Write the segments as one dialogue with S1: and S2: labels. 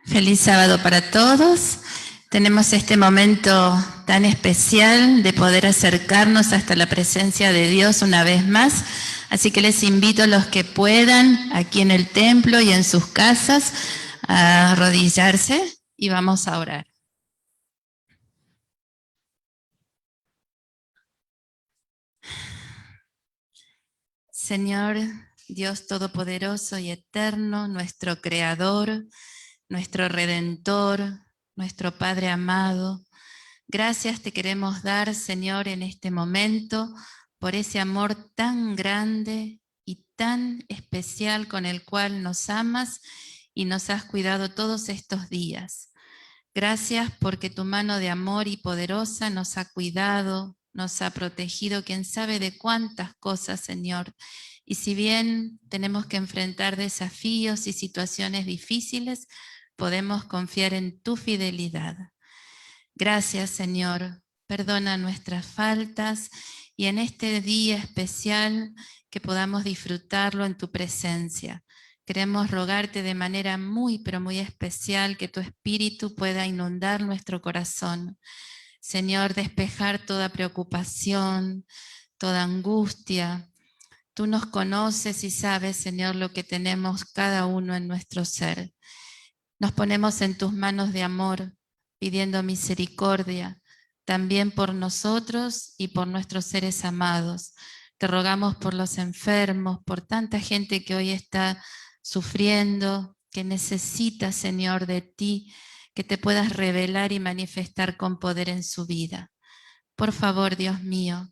S1: Feliz sábado para todos. Tenemos este momento tan especial de poder acercarnos hasta la presencia de Dios una vez más. Así que les invito a los que puedan, aquí en el templo y en sus casas, a arrodillarse y vamos a orar. Señor, Dios Todopoderoso y Eterno, nuestro Creador, nuestro Redentor, nuestro Padre amado, gracias te queremos dar, Señor, en este momento, por ese amor tan grande y tan especial con el cual nos amas y nos has cuidado todos estos días. Gracias porque tu mano de amor y poderosa nos ha cuidado, nos ha protegido, quién sabe de cuántas cosas, Señor. Y si bien tenemos que enfrentar desafíos y situaciones difíciles, podemos confiar en tu fidelidad. Gracias, Señor. Perdona nuestras faltas y en este día especial que podamos disfrutarlo en tu presencia. Queremos rogarte de manera muy, pero muy especial que tu Espíritu pueda inundar nuestro corazón. Señor, despejar toda preocupación, toda angustia. Tú nos conoces y sabes, Señor, lo que tenemos cada uno en nuestro ser. Nos ponemos en tus manos de amor, pidiendo misericordia, también por nosotros y por nuestros seres amados. Te rogamos por los enfermos, por tanta gente que hoy está sufriendo, que necesita, Señor, de ti, que te puedas revelar y manifestar con poder en su vida. Por favor, Dios mío,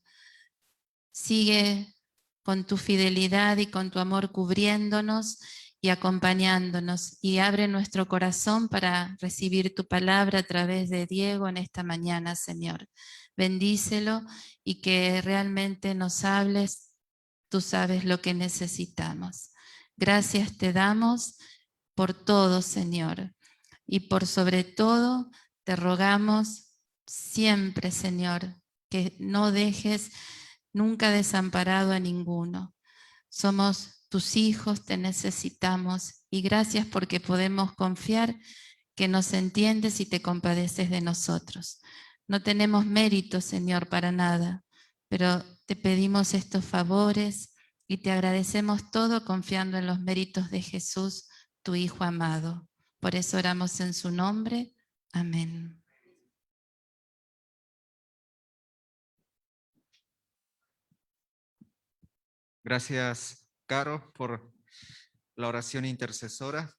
S1: sigue con tu fidelidad y con tu amor cubriéndonos y acompañándonos, y abre nuestro corazón para recibir tu palabra a través de Diego en esta mañana, Señor. Bendícelo y que realmente nos hables, tú sabes lo que necesitamos. Gracias te damos por todo, Señor, y por sobre todo te rogamos siempre, Señor, que no dejes nunca desamparado a ninguno. Somos tus hijos, te necesitamos y gracias porque podemos confiar que nos entiendes y te compadeces de nosotros. No tenemos mérito, Señor, para nada, pero te pedimos estos favores y te agradecemos todo confiando en los méritos de Jesús, tu Hijo amado. Por eso oramos en su nombre. Amén.
S2: Gracias, Caro, por la oración intercesora.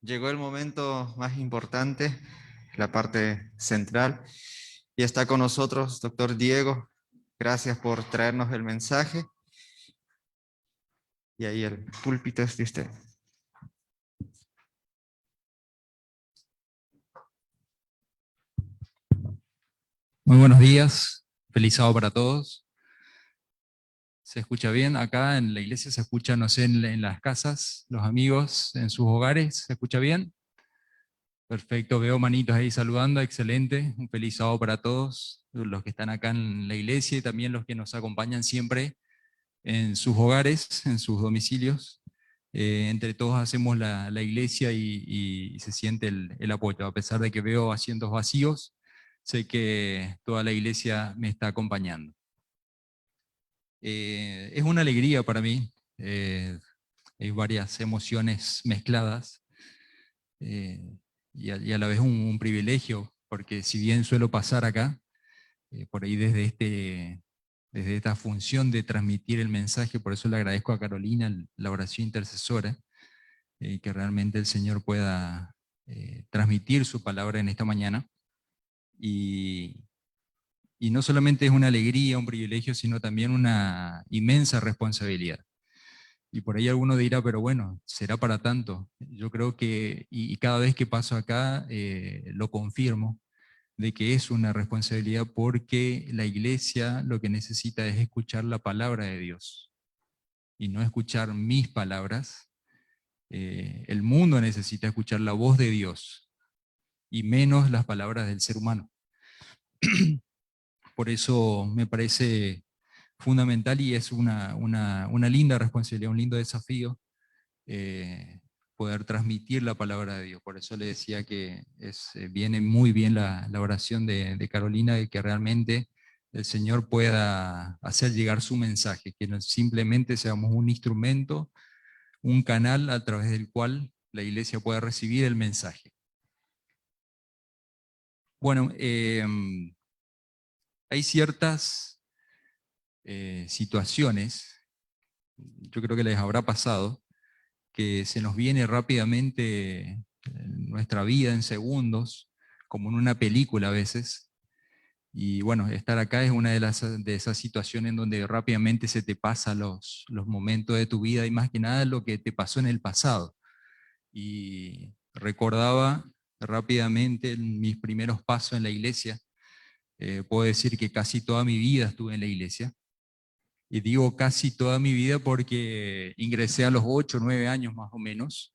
S2: Llegó el momento más importante, la parte central, y está con nosotros doctor Diego. Gracias por traernos el mensaje. Y ahí el púlpito es de usted.
S3: Muy buenos días, feliz sábado para todos. ¿Se escucha bien? Acá en la iglesia se escucha, no sé, en las casas, los amigos, en sus hogares, ¿se escucha bien? Perfecto, veo manitos ahí saludando, excelente. Un feliz sábado para todos, los que están acá en la iglesia y también los que nos acompañan siempre en sus hogares, en sus domicilios. Entre todos hacemos la iglesia y se siente el apoyo. A pesar de que veo asientos vacíos, sé que toda la iglesia me está acompañando. Es una alegría para mí, hay varias emociones mezcladas y a la vez un privilegio, porque si bien suelo pasar acá, por ahí desde esta función de transmitir el mensaje, por eso le agradezco a Carolina la oración intercesora, que realmente el Señor pueda transmitir su palabra en esta mañana. Y no solamente es una alegría, un privilegio, sino también una inmensa responsabilidad. Y por ahí alguno dirá, pero bueno, será para tanto. Yo creo que, y cada vez que paso acá, lo confirmo, de que es una responsabilidad porque la iglesia lo que necesita es escuchar la palabra de Dios y no escuchar mis palabras. El mundo necesita escuchar la voz de Dios y menos las palabras del ser humano. Por eso me parece fundamental y es una linda responsabilidad, un lindo desafío poder transmitir la palabra de Dios. Por eso le decía que viene muy bien la oración de Carolina, de que realmente el Señor pueda hacer llegar su mensaje, que no simplemente seamos un instrumento, un canal a través del cual la iglesia pueda recibir el mensaje. Bueno, hay ciertas situaciones, yo creo que les habrá pasado, que se nos viene rápidamente en nuestra vida en segundos, como en una película a veces. Y bueno, estar acá es una de esas situaciones en donde rápidamente se te pasan los momentos de tu vida y más que nada lo que te pasó en el pasado. Y recordaba rápidamente mis primeros pasos en la iglesia. Puedo decir que casi toda mi vida estuve en la iglesia. Y digo casi toda mi vida porque ingresé a los 8 o 9 años más o menos,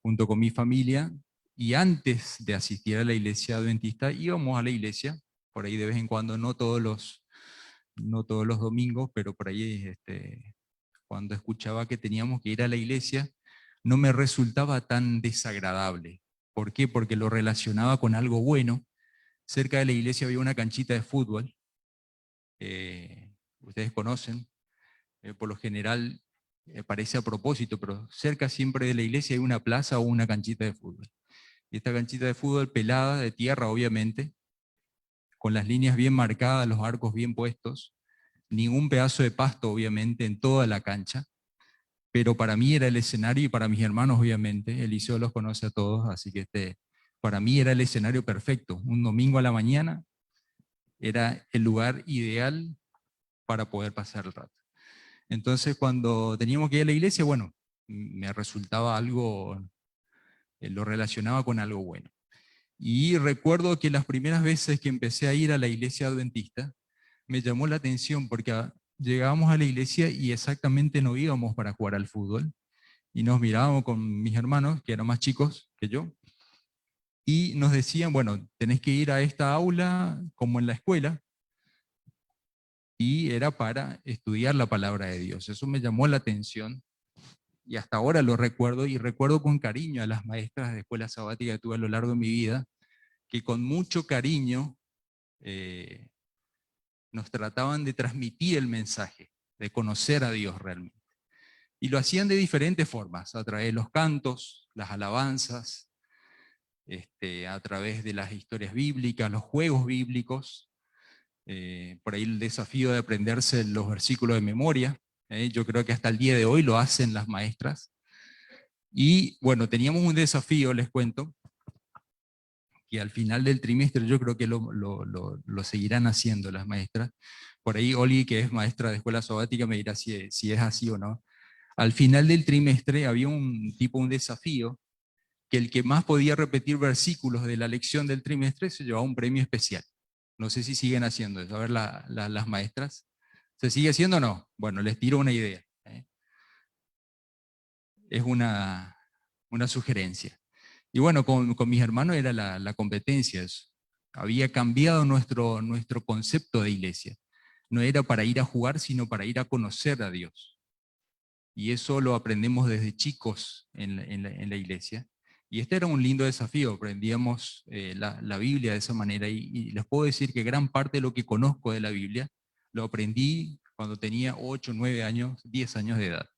S3: junto con mi familia. Y antes de asistir a la iglesia adventista, íbamos a la iglesia, por ahí de vez en cuando, no todos los domingos, pero por ahí cuando escuchaba que teníamos que ir a la iglesia, no me resultaba tan desagradable. ¿Por qué? Porque lo relacionaba con algo bueno. Cerca de la iglesia había una canchita de fútbol, ustedes conocen, por lo general parece a propósito, pero cerca siempre de la iglesia hay una plaza o una canchita de fútbol. Y esta canchita de fútbol pelada, de tierra obviamente, con las líneas bien marcadas, los arcos bien puestos, ningún pedazo de pasto obviamente en toda la cancha, pero para mí era el escenario y para mis hermanos obviamente, Eliseo los conoce a todos, así que para mí era el escenario perfecto. Un domingo a la mañana era el lugar ideal para poder pasar el rato. Entonces cuando teníamos que ir a la iglesia, bueno, me resultaba algo, lo relacionaba con algo bueno. Y recuerdo que las primeras veces que empecé a ir a la iglesia adventista, me llamó la atención porque llegábamos a la iglesia y exactamente no íbamos para jugar al fútbol, y nos mirábamos con mis hermanos, que eran más chicos que yo, y nos decían, bueno, tenés que ir a esta aula como en la escuela, y era para estudiar la palabra de Dios. Eso me llamó la atención, y hasta ahora lo recuerdo, y recuerdo con cariño a las maestras de escuela sabática que tuve a lo largo de mi vida, que con mucho cariño nos trataban de transmitir el mensaje, de conocer a Dios realmente. Y lo hacían de diferentes formas, a través de los cantos, las alabanzas, a través de las historias bíblicas, los juegos bíblicos, por ahí el desafío de aprenderse los versículos de memoria. Yo creo que hasta el día de hoy lo hacen las maestras. Y bueno, teníamos un desafío, les cuento, que al final del trimestre yo creo que lo seguirán haciendo las maestras. Por ahí Oli, que es maestra de escuela sabática, me dirá si es así o no. Al final del trimestre había un desafío, que el que más podía repetir versículos de la lección del trimestre se llevaba un premio especial. No sé si siguen haciendo eso. A ver, las maestras. ¿Se sigue haciendo o no? Bueno, les tiro una idea. Es una sugerencia. Y bueno, con mis hermanos era la competencia eso. Había cambiado nuestro concepto de iglesia. No era para ir a jugar, sino para ir a conocer a Dios. Y eso lo aprendemos desde chicos en la iglesia. Y este era un lindo desafío, aprendíamos la Biblia de esa manera. Y les puedo decir que gran parte de lo que conozco de la Biblia lo aprendí cuando tenía 8, 9 años, 10 años de edad.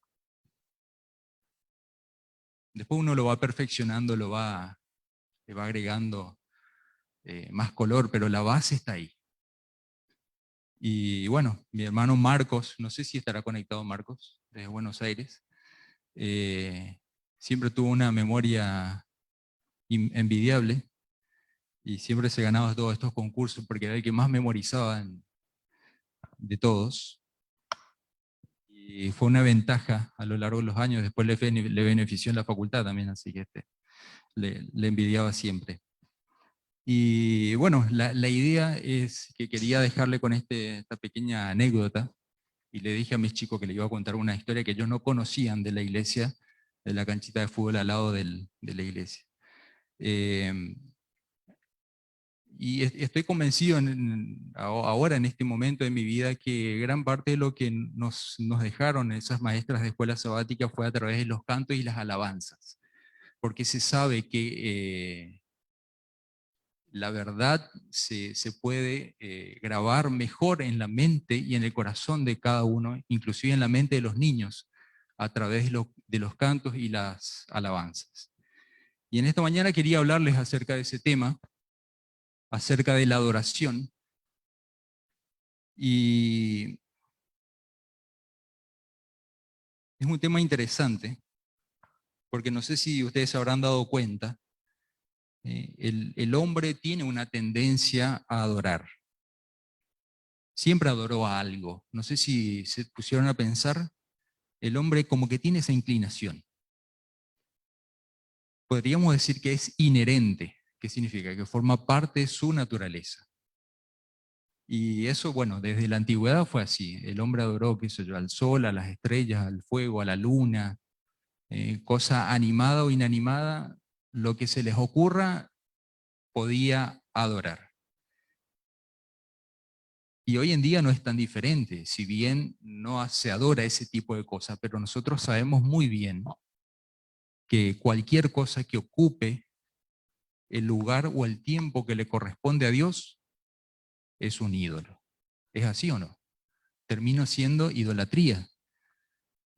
S3: Después uno lo va perfeccionando, le va agregando más color, pero la base está ahí. Y bueno, mi hermano Marcos, no sé si estará conectado Marcos, desde Buenos Aires, siempre tuvo una memoria envidiable y siempre se ganaba todos estos concursos porque era el que más memorizaba de todos. Y fue una ventaja a lo largo de los años, después le benefició en la facultad también, así que le envidiaba siempre. Y bueno, la idea es que quería dejarle con esta pequeña anécdota, y le dije a mis chicos que le iba a contar una historia que ellos no conocían de la iglesia, de la canchita de fútbol al lado de la iglesia. Y estoy convencido ahora, en este momento de mi vida, que gran parte de lo que nos dejaron esas maestras de escuela sabática fue a través de los cantos y las alabanzas. porque se sabe que la verdad se puede grabar mejor en la mente y en el corazón de cada uno, inclusive en la mente de los niños, a través de los cantos y las alabanzas. Y en esta mañana quería hablarles acerca de ese tema, acerca de la adoración. Y es un tema interesante, porque no sé si ustedes se habrán dado cuenta, el hombre tiene una tendencia a adorar. Siempre adoró a algo. No sé si se pusieron a pensar, el hombre como que tiene esa inclinación. Podríamos decir que es inherente. ¿Qué significa? Que forma parte de su naturaleza. Y eso, bueno, desde la antigüedad fue así. El hombre adoró, qué sé yo, al sol, a las estrellas, al fuego, a la luna, cosa animada o inanimada, lo que se les ocurra podía adorar. Y hoy en día no es tan diferente, si bien no se adora ese tipo de cosas, pero nosotros sabemos muy bien que cualquier cosa que ocupe el lugar o el tiempo que le corresponde a Dios es un ídolo. ¿Es así o no? Termina siendo idolatría.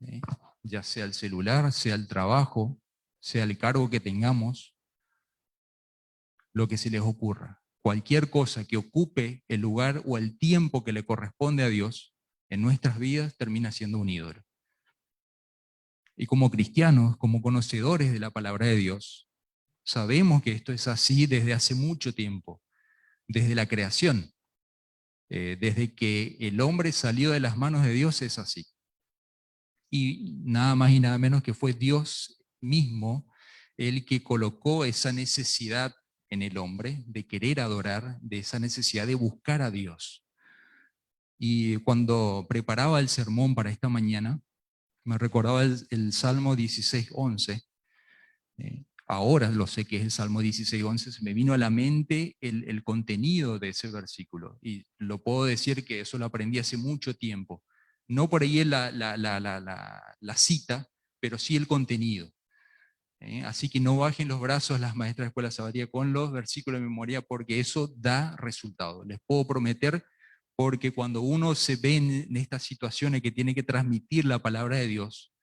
S3: ¿Eh? Ya sea el celular, sea el trabajo, sea el cargo que tengamos, lo que se les ocurra. Cualquier cosa que ocupe el lugar o el tiempo que le corresponde a Dios en nuestras vidas termina siendo un ídolo. Y como cristianos, como conocedores de la palabra de Dios, sabemos que esto es así desde hace mucho tiempo, desde la creación. Desde que el hombre salió de las manos de Dios es así. Y nada más y nada menos que fue Dios mismo el que colocó esa necesidad en el hombre de querer adorar, de esa necesidad de buscar a Dios. Y cuando preparaba el sermón para esta mañana, me recordaba el Salmo 16:11. Ahora lo sé que es el Salmo 16:11, se me vino a la mente el contenido de ese versículo. Y lo puedo decir que eso lo aprendí hace mucho tiempo. No por ahí la cita, pero sí el contenido. Así que no bajen los brazos las maestras de escuela sabática con los versículos de memoria, porque eso da resultado. Les puedo prometer, porque cuando uno se ve en estas situaciones que tiene que transmitir la palabra de Dios,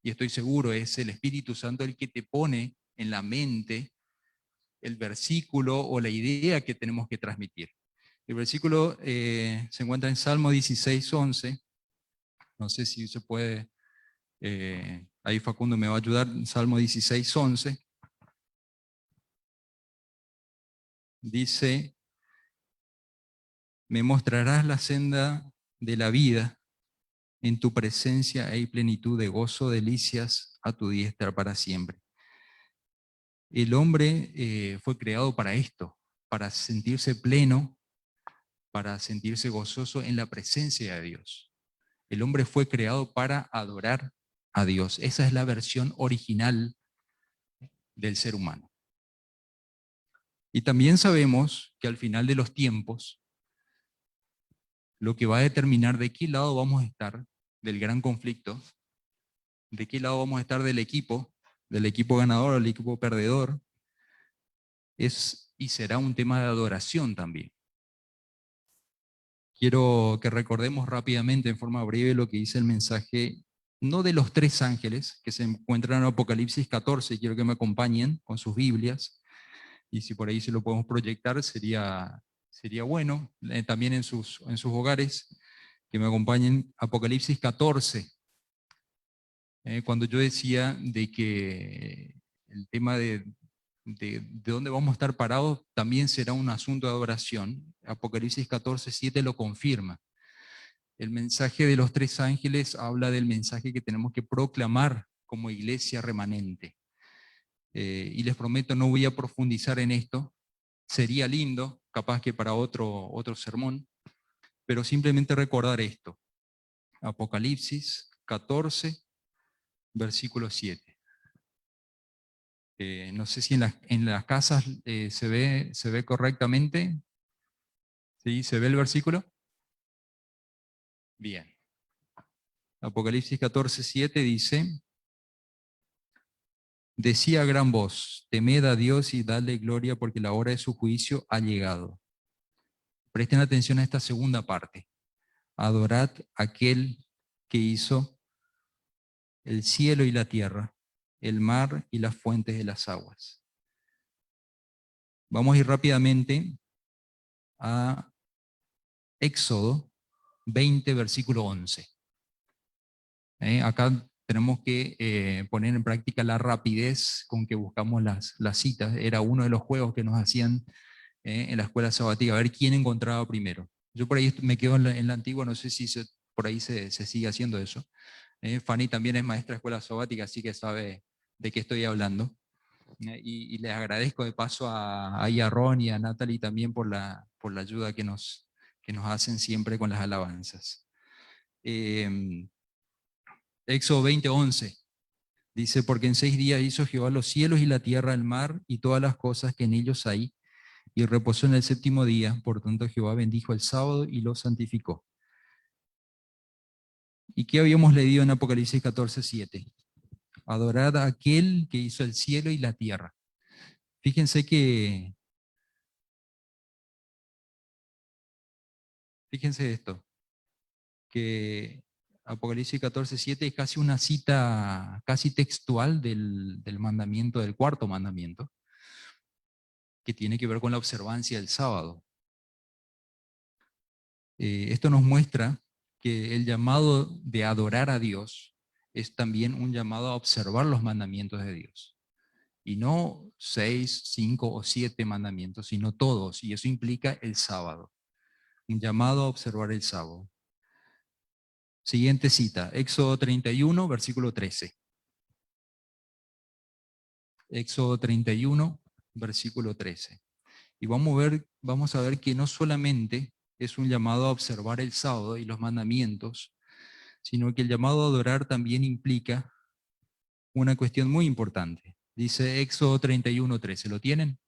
S3: y estoy seguro es el Espíritu Santo el que te pone en la mente el versículo o la idea que tenemos que transmitir. El versículo se encuentra en Salmo 16:11. No sé si se puede, ahí Facundo me va a ayudar, Salmo 16:11. Dice, me mostrarás la senda de la vida, en tu presencia hay plenitud de gozo, delicias a tu diestra para siempre. El hombre fue creado para esto, para sentirse pleno, para sentirse gozoso en la presencia de Dios. El hombre fue creado para adorar a Dios. Esa es la versión original del ser humano. Y también sabemos que al final de los tiempos, lo que va a determinar de qué lado vamos a estar del gran conflicto, de qué lado vamos a estar del equipo ganador o del equipo perdedor, es y será un tema de adoración también. Quiero que recordemos rápidamente, en forma breve, lo que dice el mensaje, no de los tres ángeles que se encuentran en Apocalipsis 14, quiero que me acompañen con sus Biblias, y si por ahí se lo podemos proyectar, sería bueno, también en sus hogares, que me acompañen. Apocalipsis 14, cuando yo decía de que el tema de dónde vamos a estar parados también será un asunto de adoración. Apocalipsis 14:7 lo confirma. El mensaje de los tres ángeles habla del mensaje que tenemos que proclamar como iglesia remanente. Y les prometo, no voy a profundizar en esto. Sería lindo, capaz que para otro sermón, pero simplemente recordar esto. Apocalipsis 14, versículo 7. No sé si en las casas se ve correctamente. ¿Sí? ¿Se ve el versículo? Bien. Apocalipsis 14:7 dice, Decía a gran voz, temed a Dios y dadle gloria porque la hora de su juicio ha llegado. Presten atención a esta segunda parte. Adorad a aquel que hizo el cielo y la tierra, el mar y las fuentes de las aguas. Vamos a ir rápidamente a Éxodo 20, versículo 11. Acá tenemos que poner en práctica la rapidez con que buscamos las citas. Era uno de los juegos que nos hacían en la escuela sabática, a ver quién encontraba primero. Yo por ahí me quedo en la antigua, no sé si por ahí se sigue haciendo eso. Fanny también es maestra de escuela sabática, así que sabe de qué estoy hablando. Y les agradezco de paso a Ron y a Natalie también por la ayuda que nos hacen siempre con las alabanzas. Éxodo 20:11 dice, porque en 6 días hizo Jehová los cielos y la tierra, el mar y todas las cosas que en ellos hay, y reposó en el 7º día. Por tanto Jehová bendijo el sábado y lo santificó. ¿Y qué habíamos leído en Apocalipsis 14:7? Adorad a aquel que hizo el cielo y la tierra. Fíjense esto, que Apocalipsis 14:7 es casi una cita casi textual del mandamiento, del cuarto mandamiento, que tiene que ver con la observancia del sábado. Esto nos muestra que el llamado de adorar a Dios es también un llamado a observar los mandamientos de Dios. Y no 6, 5 o 7 mandamientos, sino todos. Y eso implica el sábado. Un llamado a observar el sábado. Siguiente cita, Éxodo 31, versículo 13. Éxodo 31, versículo 13. Y vamos a ver que no solamente es un llamado a observar el sábado y los mandamientos, sino que el llamado a adorar también implica una cuestión muy importante. Dice Éxodo 31, 13. ¿Lo tienen?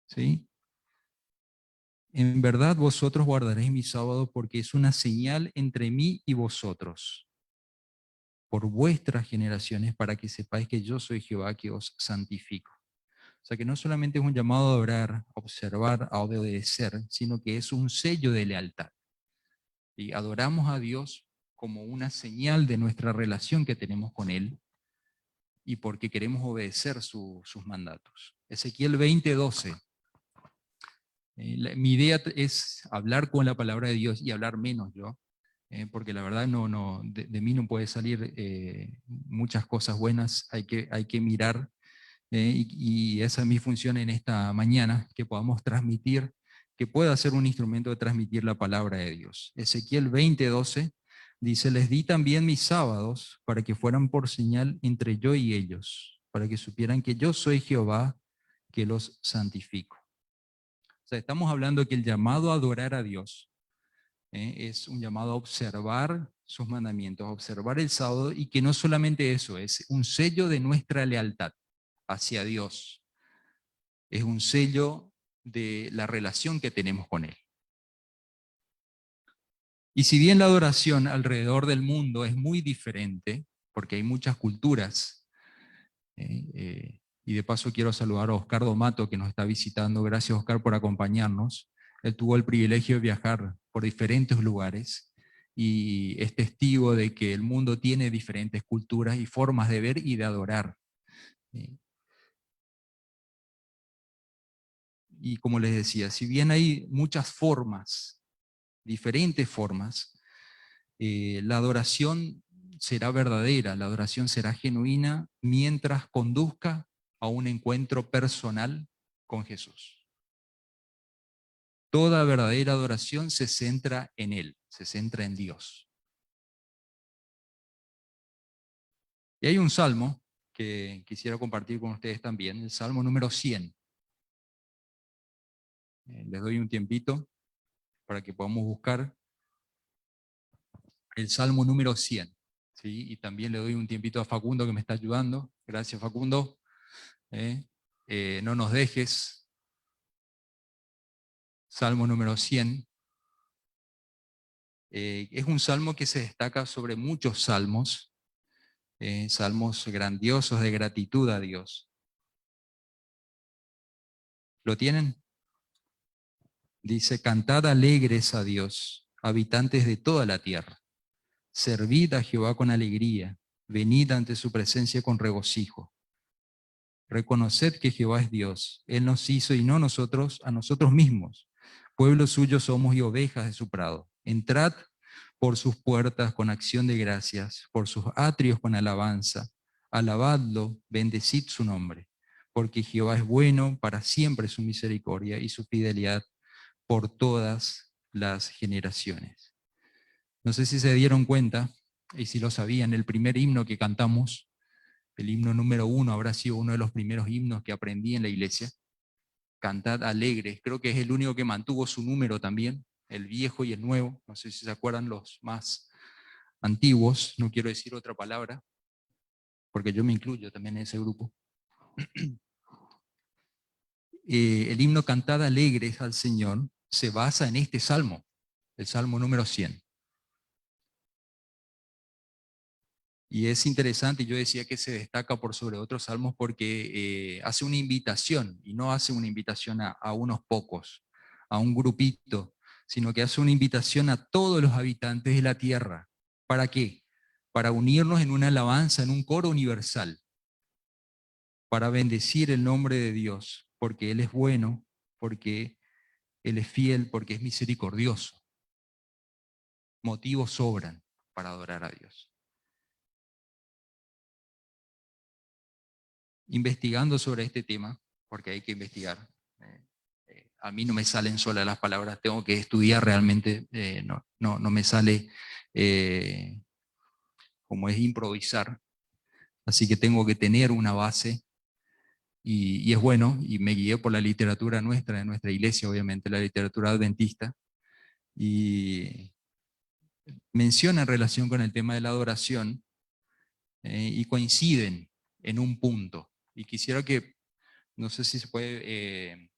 S3: ¿Sí? En verdad vosotros guardaréis mi sábado porque es una señal entre mí y vosotros, por vuestras generaciones, para que sepáis que yo soy Jehová que os santifico. O sea que no solamente es un llamado a adorar, a observar, a obedecer, sino que es un sello de lealtad. Y adoramos a Dios como una señal de nuestra relación que tenemos con Él y porque queremos obedecer sus mandatos. Ezequiel 20:12. Mi idea es hablar con la palabra de Dios y hablar menos yo, porque la verdad de mí no puede salir muchas cosas buenas, hay que mirar, y esa es mi función en esta mañana, que podamos transmitir, que pueda ser un instrumento de transmitir la palabra de Dios. Ezequiel 20:12 dice, les di también mis sábados para que fueran por señal entre yo y ellos, para que supieran que yo soy Jehová, que los santifico. O sea, estamos hablando que el llamado a adorar a Dios es un llamado a observar sus mandamientos, a observar el sábado, y que no solamente eso, es un sello de nuestra lealtad hacia Dios. Es un sello de la relación que tenemos con Él. Y si bien la adoración alrededor del mundo es muy diferente, porque hay muchas culturas, y de paso quiero saludar a Oscar Domato, que nos está visitando. Gracias, Oscar, por acompañarnos. Él tuvo el privilegio de viajar por diferentes lugares y es testigo de que el mundo tiene diferentes culturas y formas de ver y de adorar. Y como les decía, si bien hay muchas formas, diferentes formas, la adoración será verdadera, la adoración será genuina mientras conduzca a un encuentro personal con Jesús. Toda verdadera adoración se centra en Él, se centra en Dios. Y hay un salmo que quisiera compartir con ustedes también, el Salmo número 100. Les doy un tiempito para que podamos buscar el Salmo número 100. ¿Sí? Y también le doy un tiempito a Facundo que me está ayudando. Gracias, Facundo. No nos dejes. Salmo número 100. Es un salmo que se destaca sobre muchos salmos, salmos grandiosos de gratitud a Dios. ¿Lo tienen? Dice, cantad alegres a Dios, habitantes de toda la tierra. Servid a Jehová con alegría, venid ante su presencia con regocijo. Reconoced que Jehová es Dios, Él nos hizo y no nosotros a nosotros mismos. Pueblo suyo somos y ovejas de su prado. Entrad por sus puertas con acción de gracias, por sus atrios con alabanza. Alabadlo, bendecid su nombre, porque Jehová es bueno, para siempre su misericordia y su fidelidad por todas las generaciones. No sé si se dieron cuenta, y si lo sabían, el primer himno que cantamos, el himno número 1, habrá sido uno de los primeros himnos que aprendí en la iglesia. Cantad alegres, creo que es el único que mantuvo su número también, el viejo y el nuevo, no sé si se acuerdan los más antiguos, no quiero decir otra palabra, porque yo me incluyo también en ese grupo. El himno Cantad alegres al Señor se basa en este salmo, el salmo número 100. Y es interesante, yo decía que se destaca por sobre otros salmos porque hace una invitación, y no hace una invitación a unos pocos, a un grupito, sino que hace una invitación a todos los habitantes de la tierra. ¿Para qué? Para unirnos en una alabanza, en un coro universal, para bendecir el nombre de Dios, porque Él es bueno, porque Él es fiel, porque es misericordioso. Motivos sobran para adorar a Dios. Investigando sobre este tema, porque hay que investigar. A mí no me salen solas las palabras, tengo que estudiar realmente, no me sale como es improvisar, así que tengo que tener una base y es bueno, y me guié por la literatura nuestra, de nuestra iglesia, obviamente, la literatura adventista, y menciona en relación con el tema de la adoración y coinciden en un punto. Y quisiera que, no sé si se puede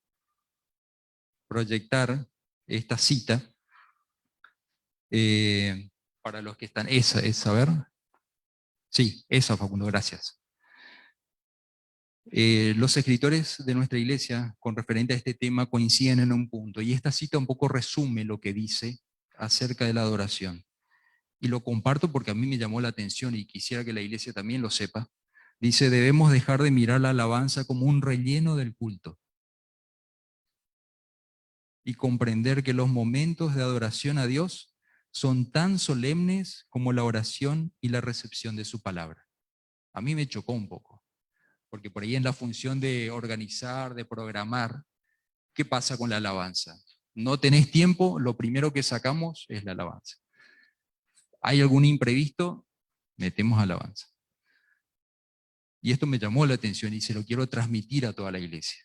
S3: proyectar esta cita para los que están. Esa, es saber. Sí, esa, Facundo, gracias. Los escritores de nuestra iglesia con referente a este tema coinciden en un punto, y esta cita un poco resume lo que dice acerca de la adoración. Y lo comparto porque a mí me llamó la atención y quisiera que la iglesia también lo sepa. Dice, debemos dejar de mirar la alabanza como un relleno del culto y comprender que los momentos de adoración a Dios son tan solemnes como la oración y la recepción de su palabra. A mí me chocó un poco, porque por ahí en la función de organizar, de programar, ¿qué pasa con la alabanza? No tenés tiempo, lo primero que sacamos es la alabanza. ¿Hay algún imprevisto? Metemos alabanza. Y esto me llamó la atención y se lo quiero transmitir a toda la iglesia.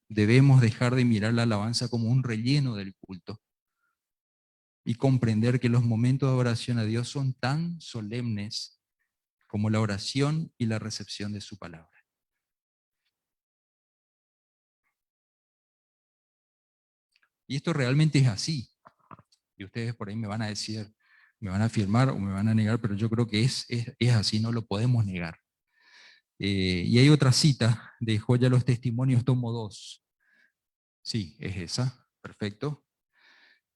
S3: Debemos dejar de mirar la alabanza como un relleno del culto y comprender que los momentos de oración a Dios son tan solemnes como la oración y la recepción de su palabra. Y esto realmente es así. Y ustedes por ahí me van a decir, me van a afirmar o me van a negar, pero yo creo que es así, no lo podemos negar. Y hay otra cita de Joya los Testimonios, tomo 2. Sí, es esa, perfecto.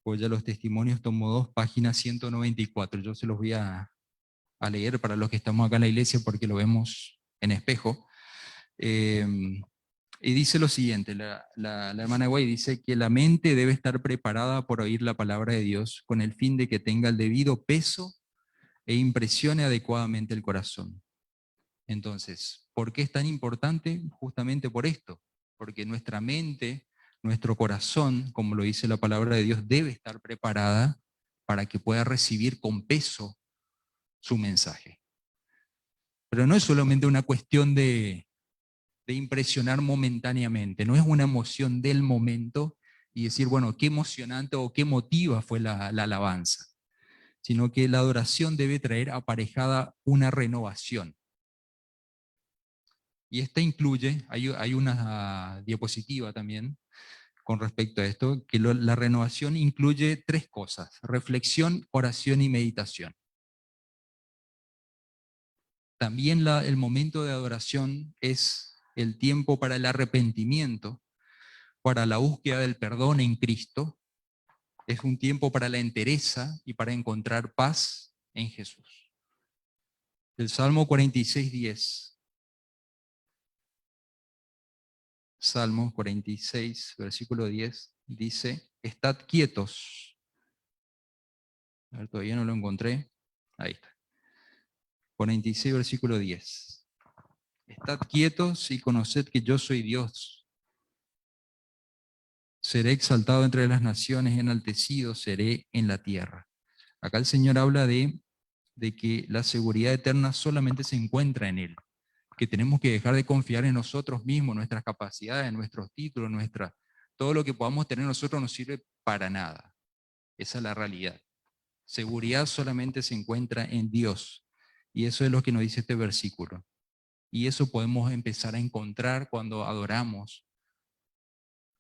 S3: Joya los Testimonios, tomo 2, página 194. Yo se los voy a leer para los que estamos acá en la iglesia porque lo vemos en espejo. Y dice lo siguiente, la hermana Guay dice que la mente debe estar preparada por oír la palabra de Dios con el fin de que tenga el debido peso e impresione adecuadamente el corazón. Entonces, ¿por qué es tan importante? Justamente por esto, porque nuestra mente, nuestro corazón, como lo dice la palabra de Dios, debe estar preparada para que pueda recibir con peso su mensaje. Pero no es solamente una cuestión de impresionar momentáneamente, no es una emoción del momento y decir, bueno, qué emocionante o qué emotiva fue la alabanza, sino que la adoración debe traer aparejada una renovación. Y esta incluye, hay una diapositiva también con respecto a esto, que la renovación incluye 3 cosas: reflexión, oración y meditación. También el momento de adoración es el tiempo para el arrepentimiento, para la búsqueda del perdón en Cristo. Es un tiempo para la entereza y para encontrar paz en Jesús. El Salmo 46:10. Salmo 46, versículo 10, dice, estad quietos. A ver, todavía no lo encontré. Ahí está. 46, versículo 10. Estad quietos y conoced que yo soy Dios. Seré exaltado entre las naciones, enaltecido seré en la tierra. Acá el Señor habla de que la seguridad eterna solamente se encuentra en Él, que tenemos que dejar de confiar en nosotros mismos, nuestras capacidades, nuestros títulos, todo lo que podamos tener nosotros no sirve para nada. Esa es la realidad. Seguridad solamente se encuentra en Dios. Y eso es lo que nos dice este versículo. Y eso podemos empezar a encontrar cuando adoramos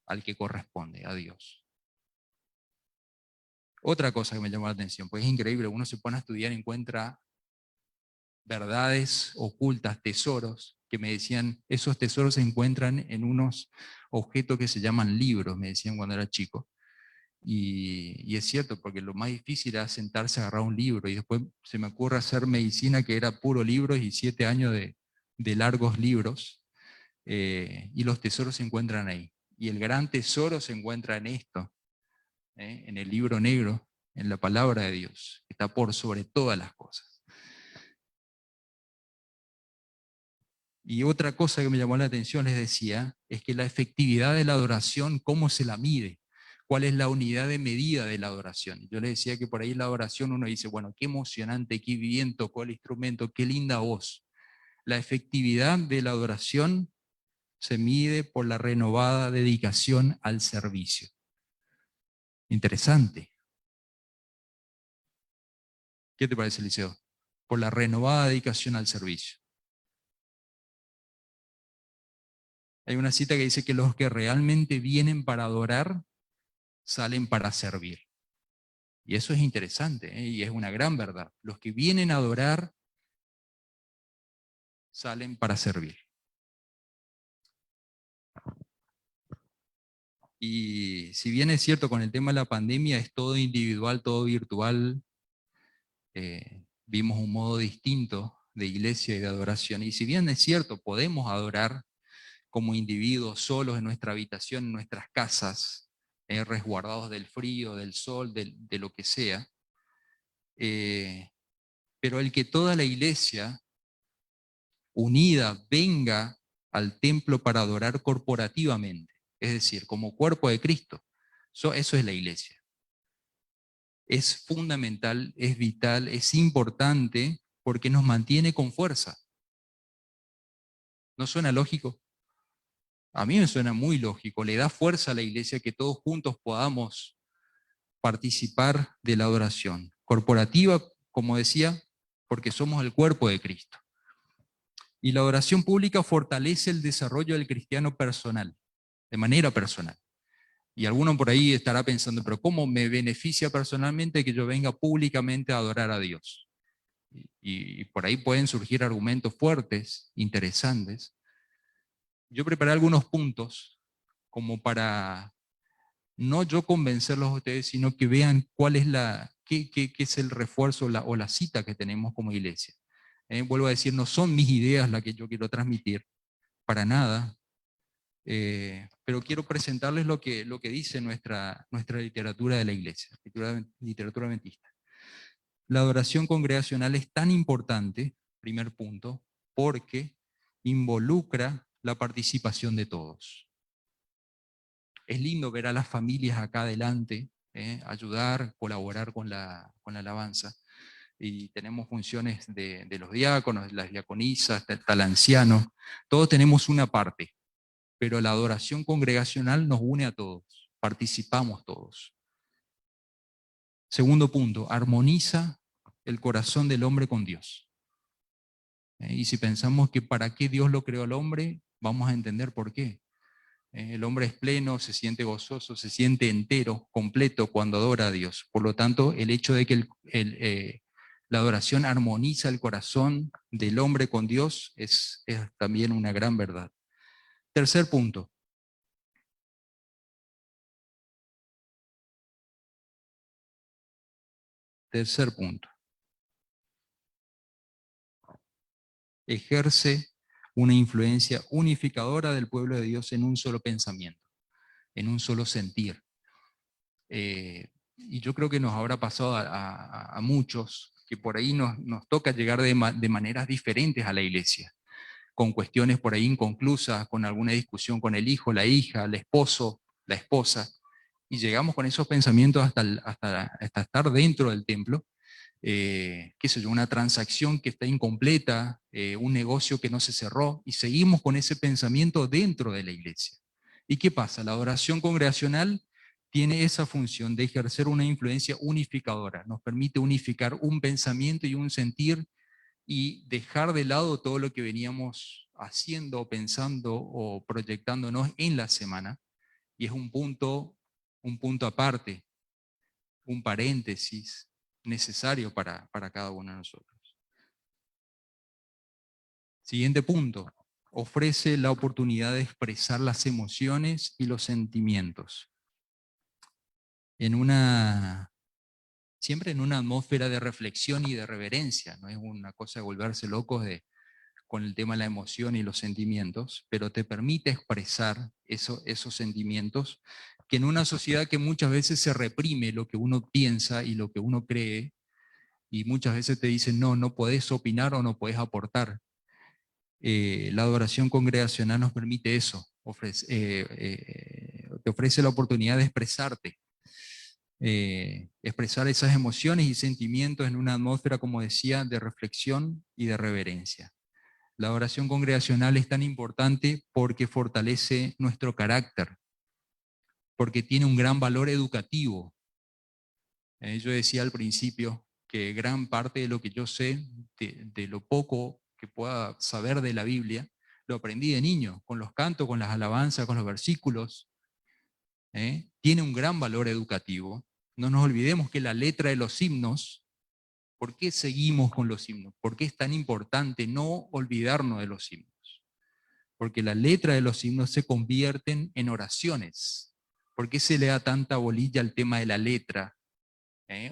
S3: al que corresponde, a Dios. Otra cosa que me llamó la atención, pues es increíble, uno se pone a estudiar y encuentra verdades ocultas, tesoros, que me decían, esos tesoros se encuentran en unos objetos que se llaman libros, me decían cuando era chico. Y es cierto, porque lo más difícil era sentarse a agarrar un libro, y después se me ocurre hacer medicina, que era puro libros y 7 años de largos libros, y los tesoros se encuentran ahí. Y el gran tesoro se encuentra en esto, en el libro negro, en la palabra de Dios, que está por sobre todas las cosas. Y otra cosa que me llamó la atención, les decía, es que la efectividad de la adoración, ¿cómo se la mide? ¿Cuál es la unidad de medida de la adoración? Yo les decía que por ahí la adoración uno dice, bueno, qué emocionante, qué bien tocó el instrumento, qué linda voz. La efectividad de la adoración se mide por la renovada dedicación al servicio. Interesante. ¿Qué te parece, Eliseo? Por la renovada dedicación al servicio. Hay una cita que dice que los que realmente vienen para adorar, salen para servir. Y eso es interesante, y es una gran verdad. Los que vienen a adorar, salen para servir. Y si bien es cierto, con el tema de la pandemia es todo individual, todo virtual, vimos un modo distinto de iglesia y de adoración. Y si bien es cierto, podemos adorar como individuos solos en nuestra habitación, en nuestras casas, resguardados del frío, del sol, de lo que sea, pero el que toda la iglesia unida venga al templo para adorar corporativamente, es decir, como cuerpo de Cristo, eso es la iglesia. Es fundamental, es vital, es importante porque nos mantiene con fuerza. ¿No suena lógico? A mí me suena muy lógico. Le da fuerza a la iglesia que todos juntos podamos participar de la adoración corporativa, como decía, porque somos el cuerpo de Cristo. Y la adoración pública fortalece el desarrollo del cristiano personal, de manera personal. Y alguno por ahí estará pensando, pero ¿cómo me beneficia personalmente que yo venga públicamente a adorar a Dios? Y por ahí pueden surgir argumentos fuertes, interesantes. Yo preparé algunos puntos como para no yo convencerlos a ustedes, sino que vean cuál es qué es el refuerzo o la cita que tenemos como iglesia. Vuelvo a decir, no son mis ideas las que yo quiero transmitir, para nada, pero quiero presentarles lo que dice nuestra literatura de la iglesia, literatura adventista. La adoración congregacional es tan importante, primer punto, porque involucra la participación de todos. Es lindo ver a las familias acá adelante, ayudar, colaborar con la alabanza. Y tenemos funciones de los diáconos, las diaconisas, está el anciano. Todos tenemos una parte, pero la adoración congregacional nos une a todos, participamos todos. Segundo punto, armoniza el corazón del hombre con Dios. Y si pensamos que para qué Dios lo creó al hombre, vamos a entender por qué. El hombre es pleno, se siente gozoso, se siente entero, completo cuando adora a Dios. Por lo tanto, el hecho de que La adoración armoniza el corazón del hombre con Dios, es también una gran verdad. Tercer punto. Tercer punto. Ejerce una influencia unificadora del pueblo de Dios en un solo pensamiento, en un solo sentir. Y yo creo que nos habrá pasado a muchos que por ahí nos toca llegar de maneras diferentes a la iglesia, con cuestiones por ahí inconclusas, con alguna discusión con el hijo, la hija, el esposo, la esposa, y llegamos con esos pensamientos hasta estar dentro del templo, qué sé yo, una transacción que está incompleta, un negocio que no se cerró, y seguimos con ese pensamiento dentro de la iglesia. ¿Y qué pasa? La adoración congregacional tiene esa función de ejercer una influencia unificadora, nos permite unificar un pensamiento y un sentir y dejar de lado todo lo que veníamos haciendo, pensando o proyectándonos en la semana, y es un punto aparte, un paréntesis necesario para cada uno de nosotros. Siguiente punto, ofrece la oportunidad de expresar las emociones y los sentimientos. Siempre en una atmósfera de reflexión y de reverencia, no es una cosa de volverse locos con el tema de la emoción y los sentimientos, pero te permite expresar esos sentimientos que en una sociedad que muchas veces se reprime lo que uno piensa y lo que uno cree, y muchas veces te dicen, no podés opinar o no podés aportar. La adoración congregacional nos permite eso, te ofrece la oportunidad de expresarte, expresar esas emociones y sentimientos en una atmósfera, como decía, de reflexión y de reverencia. La adoración congregacional es tan importante porque fortalece nuestro carácter, porque tiene un gran valor educativo. Yo decía al principio que gran parte de lo que yo sé, de lo poco que pueda saber de la Biblia, lo aprendí de niño, con los cantos, con las alabanzas, con los versículos. Tiene un gran valor educativo. No nos olvidemos que la letra de los himnos, ¿por qué seguimos con los himnos? ¿Por qué es tan importante no olvidarnos de los himnos? Porque la letra de los himnos se convierten en oraciones. ¿Por qué se le da tanta bolilla al tema de la letra?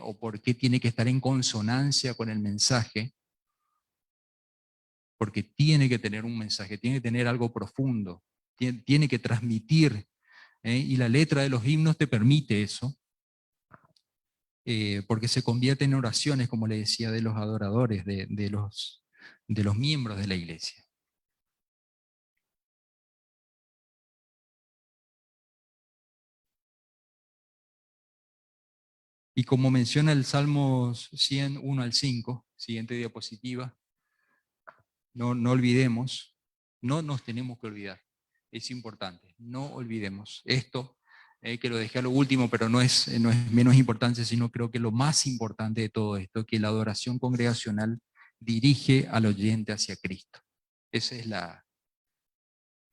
S3: ¿O por qué tiene que estar en consonancia con el mensaje? Porque tiene que tener un mensaje, tiene que tener algo profundo, tiene que transmitir, y la letra de los himnos te permite eso, porque se convierte en oraciones, como le decía, de los adoradores, de los miembros de la iglesia. Y como menciona el Salmos 100, 1 al 5, siguiente diapositiva, no olvidemos, no nos tenemos que olvidar, es importante, no olvidemos esto, que lo dejé a lo último, pero no es menos importante, sino creo que lo más importante de todo esto, que la adoración congregacional dirige al oyente hacia Cristo. Ese es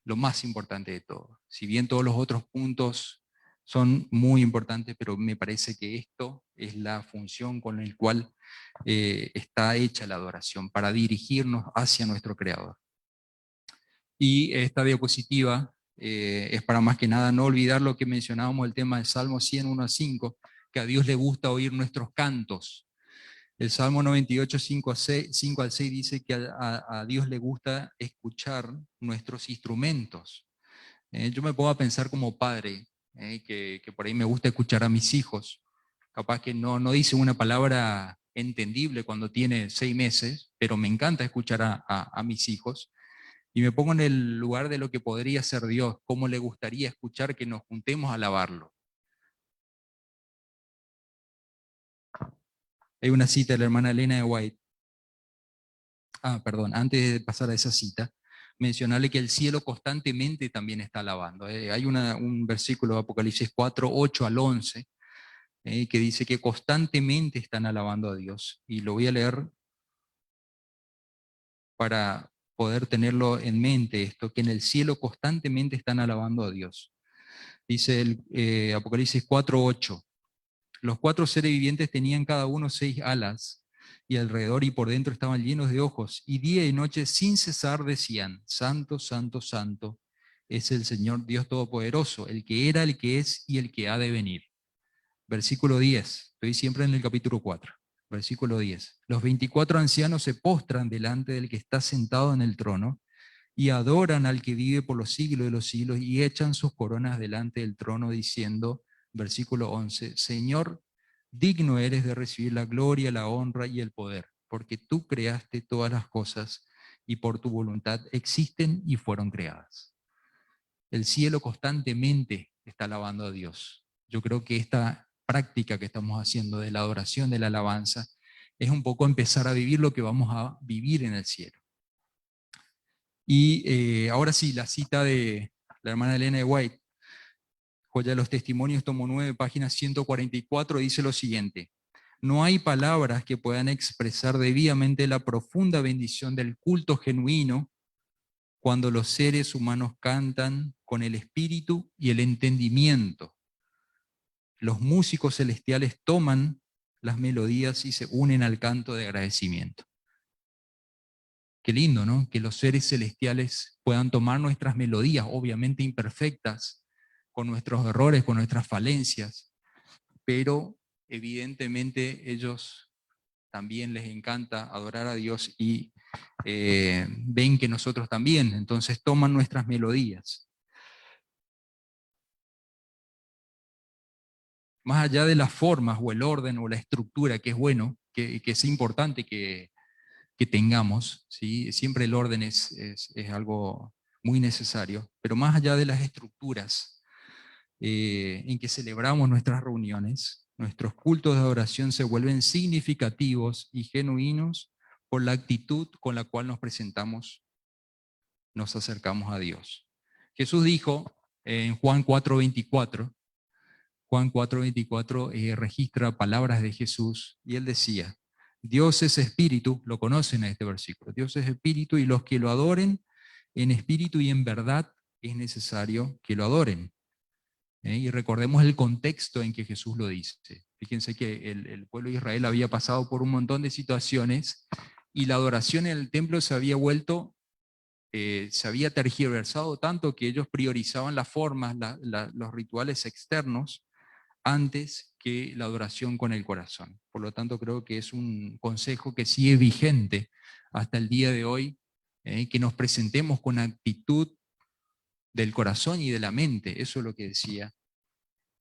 S3: lo más importante de todo. Si bien todos los otros puntos son muy importantes, pero me parece que esto es la función con la cual está hecha la adoración, para dirigirnos hacia nuestro Creador. Y esta diapositiva es para más que nada no olvidar lo que mencionábamos, el tema del Salmo 100, 1 a 5, que a Dios le gusta oír nuestros cantos. El Salmo 98, 5 al 6 dice que a Dios le gusta escuchar nuestros instrumentos. Yo me pongo a pensar como padre, que por ahí me gusta escuchar a mis hijos. Capaz que no dice una palabra entendible cuando tiene 6 meses, pero me encanta escuchar a mis hijos. Y me pongo en el lugar de lo que podría ser Dios, cómo le gustaría escuchar que nos juntemos a alabarlo. Hay una cita de la hermana Elena de White. Perdón, antes de pasar a esa cita, mencionarle que el cielo constantemente también está alabando. Hay un versículo de Apocalipsis 4, 8 al 11, que dice que constantemente están alabando a Dios. Y lo voy a leer para poder tenerlo en mente esto, que en el cielo constantemente están alabando a Dios. Dice el Apocalipsis 4, 8. Los 4 seres vivientes tenían cada uno 6 alas, y alrededor y por dentro estaban llenos de ojos, y día y noche sin cesar decían, Santo, Santo, Santo, es el Señor Dios Todopoderoso, el que era, el que es y el que ha de venir. Versículo 10, estoy siempre en el capítulo 4, versículo 10. Los 24 ancianos se postran delante del que está sentado en el trono, y adoran al que vive por los siglos de los siglos, y echan sus coronas delante del trono, diciendo, versículo 11, Señor, digno eres de recibir la gloria, la honra y el poder, porque tú creaste todas las cosas, y por tu voluntad existen y fueron creadas. El cielo constantemente está alabando a Dios. Yo creo que esta práctica que estamos haciendo de la adoración, de la alabanza, es un poco empezar a vivir lo que vamos a vivir en el cielo. Y ahora sí, la cita de la hermana Elena de White, Joya de los Testimonios, tomo 9, página 144, dice lo siguiente: no hay palabras que puedan expresar debidamente la profunda bendición del culto genuino cuando los seres humanos cantan con el espíritu y el entendimiento. Los músicos celestiales toman las melodías y se unen al canto de agradecimiento. Qué lindo, ¿no? Que los seres celestiales puedan tomar nuestras melodías, obviamente imperfectas, con nuestros errores, con nuestras falencias, pero evidentemente ellos también les encanta adorar a Dios y ven que nosotros también, entonces toman nuestras melodías. Más allá de las formas o el orden o la estructura, que es bueno, que es importante que tengamos, ¿sí? Siempre el orden es algo muy necesario, pero más allá de las estructuras en que celebramos nuestras reuniones, nuestros cultos de adoración se vuelven significativos y genuinos por la actitud con la cual nos presentamos, nos acercamos a Dios. Jesús dijo en Juan 4:24, Juan 4:24 registra palabras de Jesús y él decía, Dios es espíritu, lo conocen a este versículo, Dios es espíritu y los que lo adoren en espíritu y en verdad es necesario que lo adoren. Y recordemos el contexto en que Jesús lo dice. Fíjense que el pueblo de Israel había pasado por un montón de situaciones y la adoración en el templo se había vuelto, se había tergiversado tanto que ellos priorizaban las formas, los rituales externos, antes que la adoración con el corazón. Por lo tanto, creo que es un consejo que sigue vigente hasta el día de hoy, que nos presentemos con actitud del corazón y de la mente. Eso es lo que decía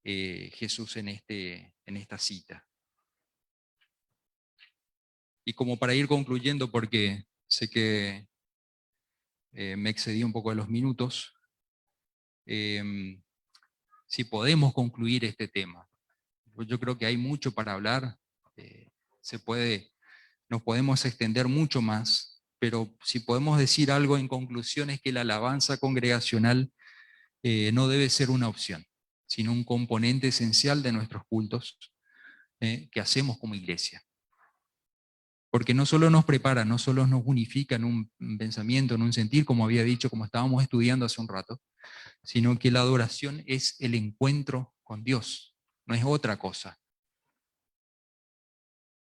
S3: Jesús en esta cita. Y como para ir concluyendo, porque sé que me excedí un poco de los minutos, si podemos concluir este tema. Yo creo que hay mucho para hablar, nos podemos extender mucho más, pero si podemos decir algo en conclusión es que la alabanza congregacional no debe ser una opción, sino un componente esencial de nuestros cultos que hacemos como iglesia. Porque no solo nos prepara, no solo nos unifica en un pensamiento, en un sentir, como había dicho, como estábamos estudiando hace un rato, sino que la adoración es el encuentro con Dios, no es otra cosa.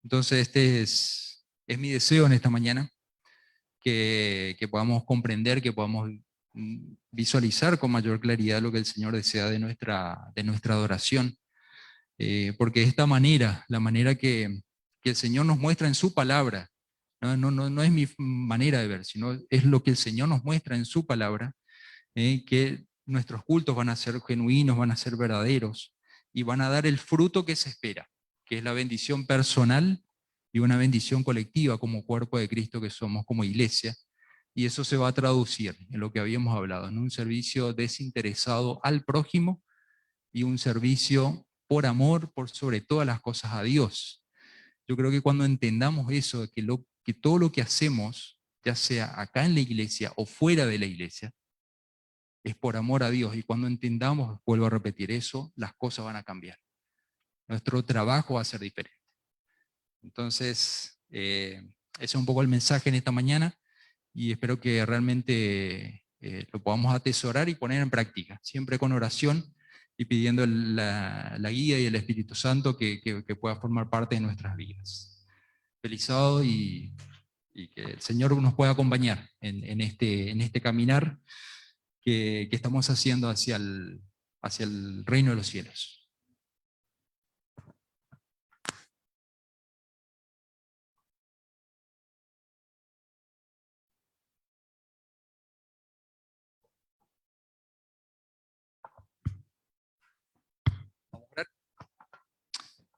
S3: Entonces este es mi deseo en esta mañana, que podamos comprender, que podamos visualizar con mayor claridad lo que el Señor desea de nuestra adoración, porque de esta manera, la manera que el Señor nos muestra en su palabra, no es mi manera de ver, sino es lo que el Señor nos muestra en su palabra, que nuestros cultos van a ser genuinos, van a ser verdaderos, y van a dar el fruto que se espera, que es la bendición personal y una bendición colectiva como cuerpo de Cristo que somos como iglesia, y eso se va a traducir en lo que habíamos hablado, en un servicio desinteresado al prójimo y un servicio por amor, por sobre todas las cosas a Dios. Yo creo que cuando entendamos eso, que todo lo que hacemos, ya sea acá en la iglesia o fuera de la iglesia, es por amor a Dios, y cuando entendamos, vuelvo a repetir eso, las cosas van a cambiar. Nuestro trabajo va a ser diferente. Entonces, ese es un poco el mensaje en esta mañana y espero que realmente lo podamos atesorar y poner en práctica, siempre con oración y pidiendo la guía y el Espíritu Santo que pueda formar parte de nuestras vidas. feliz sábado y que el Señor nos pueda acompañar en este caminar que estamos haciendo hacia el reino de los cielos.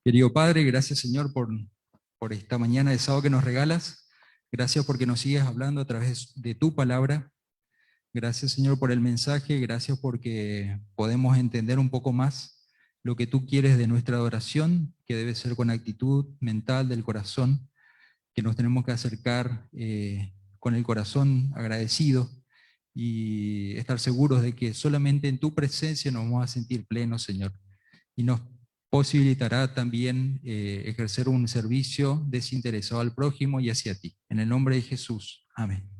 S3: Querido Padre, gracias Señor por esta mañana de sábado que nos regalas. Gracias porque nos sigues hablando a través de tu palabra. Gracias Señor por el mensaje, gracias porque podemos entender un poco más lo que tú quieres de nuestra adoración, que debe ser con actitud mental del corazón, que nos tenemos que acercar con el corazón agradecido y estar seguros de que solamente en tu presencia nos vamos a sentir plenos, Señor. Y nos posibilitará también ejercer un servicio desinteresado al prójimo y hacia ti. En el nombre de Jesús. Amén.